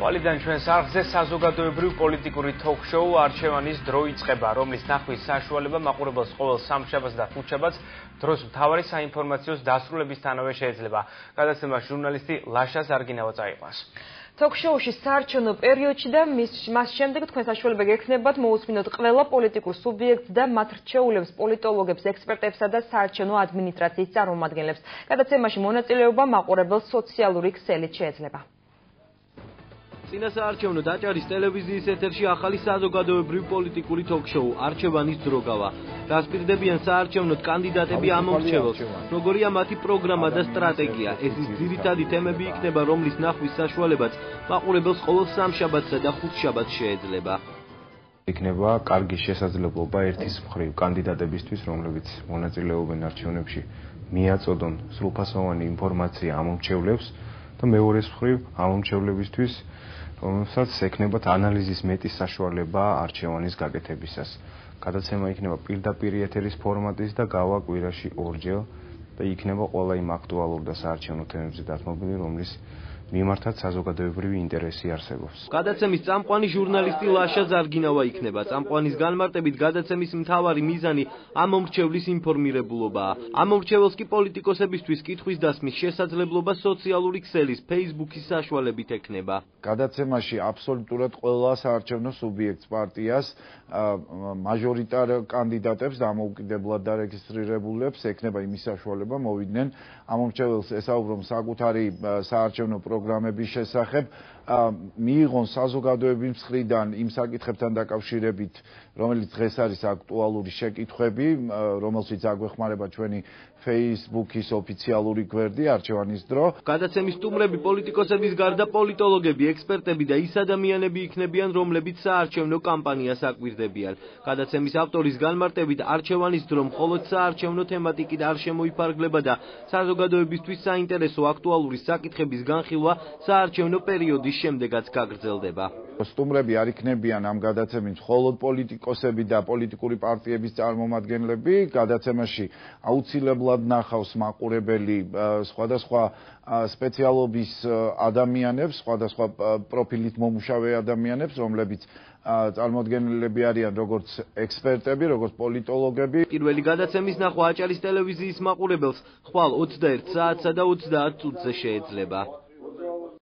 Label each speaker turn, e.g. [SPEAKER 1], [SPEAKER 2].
[SPEAKER 1] ხვალიდან ჩვენს არხზე საზოგადოებრივ პოლიტიკური თოქ-შოუ არჩევანის დრო იწყება, რომლის ნახვის საშუალება მაყურებელს ყოველ სამშაბათს და ხუთშაბათს დროს მთავარი საინფორმაციო დასრულებისთანავე შეეძლება. გადაცემა ჟურნალისტი ლაშა ზარგინავა წაიყვანს. თოქ-შოუში საარჩევნო პერიოდში და მას შემდეგ თქვენ საშუალება გექნებათ მოусმინოთ ყველა პოლიტიკურ სუბიექტს და მათ რჩეულებს, პოლიტოლოგებს, ექსპერტებსა და საარჩევნო ადმინისტრაციის წარმომადგენლებს. გადაცემაში მონაწილეობა მაყურებელს სოციალური ქსელით შეეძლება.
[SPEAKER 2] წინასაარჩევნო დაჭარის ტელევიზიის ეთერში ახალი საზოგადოებრივ პოლიტიკური თოქ-შოუ არჩევანის დრო გავა. დასპირდებიან საარჩევნოდ კანდიდატები ამორჩეველს, როგორია მათი პროგრამა და სტრატეგია. ეს ის ძირითადი თემები იქნება, რომლის ნახვის საშუალებაც მაყურებელს ყოველ სამშაბათსა და ხუთშაბათს შეეძლება.
[SPEAKER 3] იქნება კარგი შესაძლებლობა ერთის მხრივ კანდიდატებისთვის, რომლებიც მონაწილეობენ არჩევნებში, მიაწოდონ სრულფასოვანი ინფორმაცია ამომრჩევლებს და მეორეს მხრივ ამომრჩევლებისთვის რომელსაც ექნებათ ანალიზის მეტი საშუალება არჩევანის გაკეთებისას. გადაცემა იქნება პირდაპირ ეთერის ფორმატის და გავა კვირაში ორჯერ და იქნება ყველა იმ აქტუალურ და საარჩევნო თემებზე დათმობილი, რომლის მიმართაც საზოგადოებრივი ინტერესი არსებობს.
[SPEAKER 2] გადაცემის წამყვანი ჟურნალისტი ლაშა ზარგინავა იქნება. წამყვანის განმარტებით გადაცემის მთავარი მიზანი ამომრჩევლის ინფორმირებულობაა. ამომრჩეველს კი პოლიტიკოსებისთვის კითხვის დასმის შესაძლებლობა სოციალური ქსელის, Facebook-ის საშუალებით ექნება.
[SPEAKER 4] გადაცემაში აბსოლუტურად ყველა საარჩევნო სუბიექტს, პარტიას, მაჟორიტარ კანდიდატებს, დამოუკიდებლად დარეგისტრირებულებს ექნება იმის საშუალება მოვიდნენ ამომრჩეველს ესაუბრონ საკუთარი საარჩევნო პროგრამების შესახებ, მიიღონ საზოგადოების მხრიდან იმ საკითხებთან დაკავშირებით, რომელიც დღეს არის აქტუალური შეკითხვები, რომელშიც აგვეხმარება ჩვენი Facebook-ის ოფიციალური გვერდი არჩევანის დრო.
[SPEAKER 2] გადაცემის სტუმრები პოლიტიკოსების გარდა პოლიტოლოგები, ექსპერტები და ის ადამიანები იქნებიან, რომლებიც საარჩევნო კამპანიას აკვირდებიან. გადაცემის ავტორის განმარტებით არჩევანის დრო მხოლოდ საარჩევნო თემატიკით არ შემოიფარგლება და საზოგადოებისთვის საინტერესო აქტუალური საკითხების განხილვა საარჩევნო პერიოდის შემდეგაც გაგრძელდება.
[SPEAKER 4] სტუმრები არ იქნებიან ამ გადაცემის მხოლოდ პოლიტიკოსები და პოლიტიკური პარტიების წარმომადგენლები. გადაცემაში აუცილებლად ნახავს მაყურებელი სხვადასხვა სპეციალობის ადამიანებს, სხვადასხვა პროფილით მომუშავე ადამიანებს, რომლებიც წარმოადგენლები არიან როგორც ექსპერტები, როგორც პოლიტოლოგები.
[SPEAKER 2] პირველი გადაცემის ნახვა აჭარის ტელევიზიის მაყურებელს ხვალ 21 საათსა და 30 წუთზე შეეძლება.